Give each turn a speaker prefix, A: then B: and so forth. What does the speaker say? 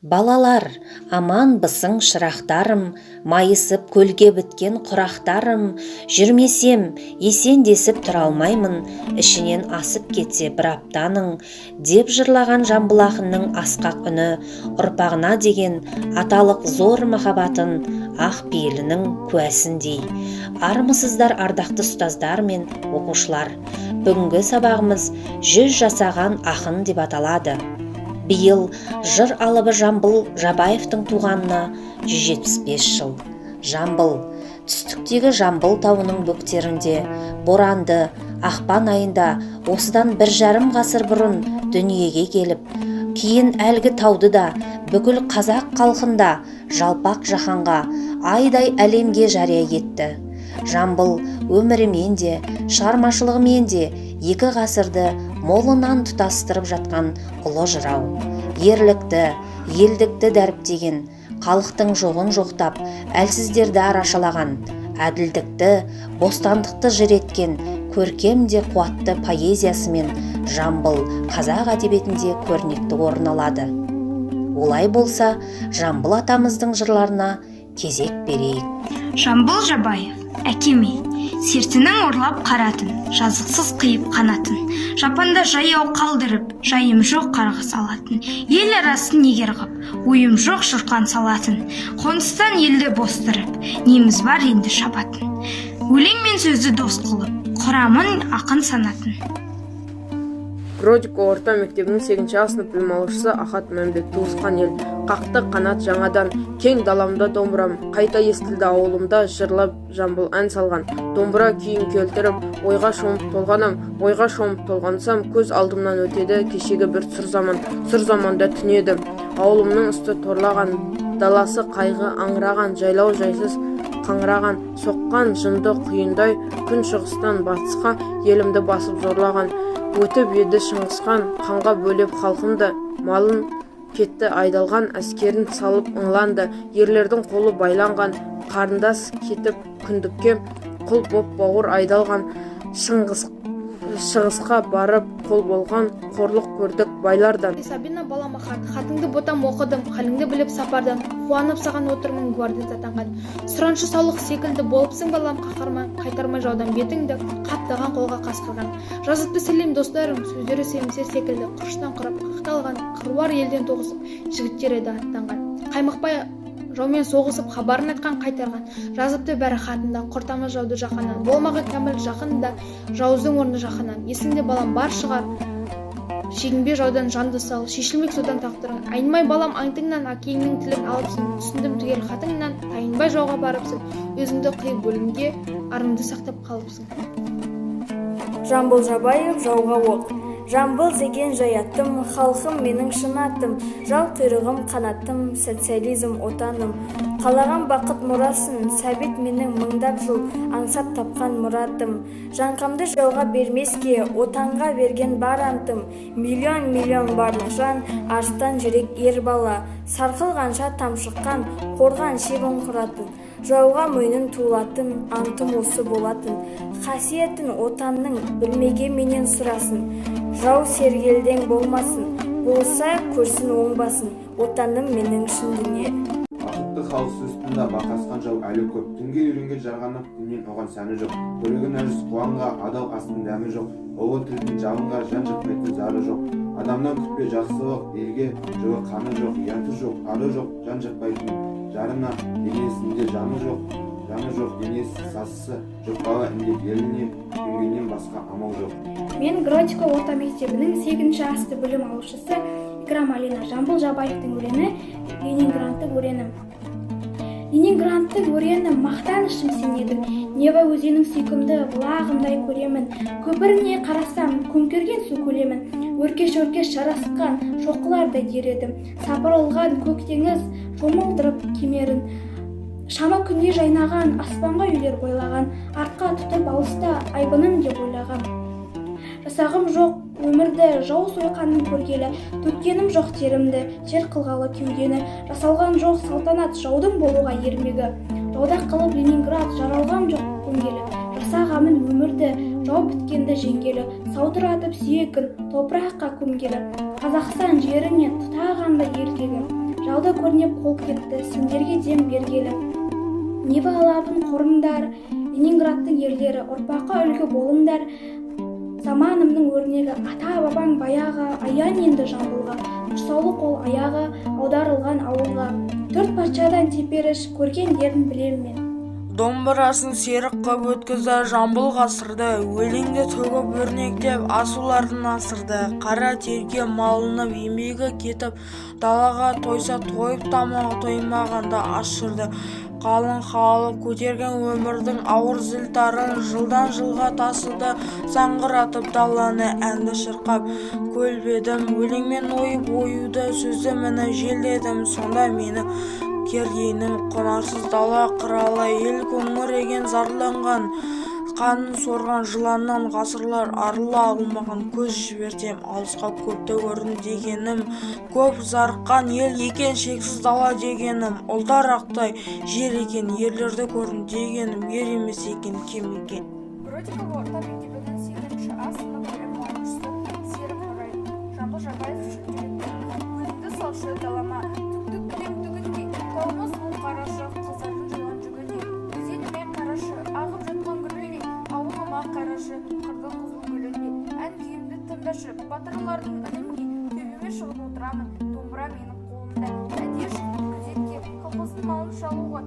A: Балалар, аманбысың шырақтарым, майысып көлге біткен құрақтарым, жүрмесем, есендесіп тұра алмаймын, ішінен асып кетсе бір аптаның, деп жырлаған Жамбыл ақынның асқақ үні, ұрпағына деген аталық зор махаббатын ақ пейілінің куәсіндей. Армысыздар ардақты ұстаздар мен оқушылар. Бүгінгі сабағымыз 100 жасаған ақын деп аталады. Биыл жыр алыбы Жамбыл Жабаевтың туғанына 175 жыл. Жамбыл, түстіктегі Жамбыл тауының бөктерінде, боранды, ақпан айында осыдан 1,5 ғасыр бұрын дүниеге келіп, кейін әлгі тауды да бүкіл қазақ халқында жалпақ жаһанға, айдай әлемге жария етті. Жамбыл өмірімен де, шығармашылығымен де 2 ғасырды молынан тұтастырып жатқан ұлы жырау. Ерлікті, елдікті дәріптеген, халықтың жоғын жоқтап, әлсіздерді арашалаған, әділдікті, бостандықты жыр еткен, көркем де қуатты поэзиясымен Жамбыл қазақ әдебиетінде көрнекті орын алады. Олай болса, Жамбыл атамыздың жырларына кезек берейік.
B: Жамбыл Жабаев, әкеме, сертінің орлап қаратын, жазықсыз қиып қанатын, жапанда жаяу қалдырып, жайым жоқ қарғыс алатын, ел арасын егер қып, ойым жоқ шұрқан салатын, қоныстан елді бостырып, неміз бар енді шабатын, өлең мен сөзді дос қылып, құрамын ақын санатын.
C: Гродико орта мектебінің 8 сынып білім алушысы Ахат Мәмбет. Туысқан ел, қақты қанат жаңадан, кең даламда домбырам, қайта естілді ауылымда, жырлап Жамбыл ән салған. Домбыра күйін келтіріп, ойға шомып толғанам, ойға шомып толғансам, көз алдымнан өтеді кешегі бір сұр заманда түнеді. Ауылымның үсті торлаған, даласы қайғы аңыраған, жайлау жайсыз қаңыраған, соққан жынды құйындай, күн шығыстан батысқа елімді басып зорлаған. Өтіп еді шыңғысхан, қанға бөлеп халқымды, малын кетті айдалған, әскерін салып ыңланды, ерлердің қолы байланған, қарындас кетіп күндікке, құл боп бауыр айдалған, шығысқа барып қол болған, қорлық көрдік байлардан.
D: Сабина балама хатыңды ботам оқыдым, халіңді біліп сапардан, қуанып саған отырмын гвардия атанған. Сұраншы саулық секілді болыпсың балам, қайтармай жаудан бетіңді, қаптаған қолға қасқырған. Жазыпты сәлем достарым, сөздері семсер секілді, құрыштан құрап қақталған, қыруар елден тоғысып, жігіттер еді аттанған. Қаймықпай жаумен соғысып хабарын айтқан қайтарған, жазыпты бәрі хатында, құртамыз жауды жақаннан, болмағы кәміл жақында, жауыздың орны жақаннан. Есіңде балам бар шығар, шегінбе жаудан жанды сал, шешілмек содан тағдырың. Айнымай балам аңтыңнан, әкеңнің тілін алыпсың, түсіндім түгел хатыңнан, тайынбай жауға барыпсың, өзіңді қиып өлімге, арыңды сақтап қалыпсың.
E: Жамбыл Жабаев, жауға оқ. Жамбыл деген жаяттым, халқым менің шын атым, жау құйрығым қанаттым, социализм отаным. Қалаған бақыт мұрасын, сәбит менің мыңдап жыл, аңсап тапқан мұратым. Жанқамды жауға бермеске, отанға берген бар антым. Миллион барлық жан, арыстан жүрек ер бала, сарқылғанша тамшыққан, қорған шебін құратын. Жауға мойнын тулатын, антым осы болатын. Қасиетін отанның білмеге менен сұрасын. Жау сергелден болмасын, болса көрсін оңбасын. Отаным менің шын дүние.
F: Бақытты халық үстінде бақасқан жау әлі көп. Түнге үйренген жарғанып, күннен оған сәні жоқ. Көреген әжіз қуанға, адал астың дәмі жоқ. Оғы тілдің жауынға жан жықпайтын зары жоқ. Адамнан күтпе жақсылық, елге жылы қаны жоқ, ұяты жоқ, ары жоқ, жан жықпайтын жарына, денесінде жаны жоқ, денесі сасысы жоқ бала індет еліне, күнгеннен басқа амал жоқ.
G: Мен Гродико орта мектебінің 8 асты білім алушысы Икрам Алина. Жамбыл Жабаевтың өлеңі Ленинградтың өрені. Ленинградтың өрені мақтанышым сен едің, Нева өзенің сүйкімді бұлағымдай көремін. Көпіріне қарасам, көмкерген су көлемін. Өркеш жарасқан шоқылардай дер едім. Сапырылған көк теңіз шомылдырып кемерін. Шама күнде жайнаған, аспанға үйлер бойлаған, артқа тұтып алыста айбыным деп ойлаған. Жасағым жоқ өмірді, жау сойқанын көргелі, төккенім жоқ терімді, жер қылғалы кеудені. Жасалған жоқ салтанат жаудың болуға ермегі. Жауда қылып Ленинград жаралған жоқ көнгелі. Жасағамын өмірді, жау біткенді жеңгелі. Саудыратып сүйекін, топыраққа көмгелі. Қазақстан жеріне тұтағанда ертегі. жалда көрнеп қол кетті сендерге дем бергелі. Нева алабын қорыңдар, Ленинградтың ерлері, ұрпаққа үлгі болыңдар. Заманымның өрнегі, ата-бабаң баяғы, аян енді жамбылға, тұсаулы қол аяғы, аударылған ауылға. Төрт патшадан теперіш, көргендерін білем мен.
H: Домбырасын серік қып өткізді жамбыл ғасырды, өлеңді төгіп өрнектеп асулардың асырды. Қара терге малынып еңбегі кетіп, далаға тойса тойып тамағы тоймағанда ашырды. Қалың халық көтерген өмірдің ауыр зілтарын жылдан жылға тасыды, саңғыратып даланы әнді шырқап көлбедім. Өлеңмен ойып оюды сөзді міні желдедім, сонда мені кергенім құнарсыз дала қыралы, ел көңіреген зарланған, қанын сорған жыланнан ғасырлар арыла алмаған. Көз жібертем алысқа көпті көрдім дегенім, көп зарыққан ел екен шексіз дала дегенім, ұлдар ақтай жер екен ерлерді көрдім дегенім, ер емес екен кем екен.
I: Бродикова орта мектебінің 8-ші А сынып білім алушысы Серік Нұрай, Жамбыл Жабаев жүктеледі. Өзіңді салшы далама, түктік білем түгіндей, тауымыз ол қарашы, қыздардың жылан жүгіндей. Өзеніме қарашы, ағып жатқан гүліндей, ауылыма қарашы, қырдың қызыл гүліндей. Ән күйімді тыңдашы, батырлардың үніндей, төбеме шығып отырамын, домбыра менің қолымда. Әдеш күзетке, колхоздың малын шалуға,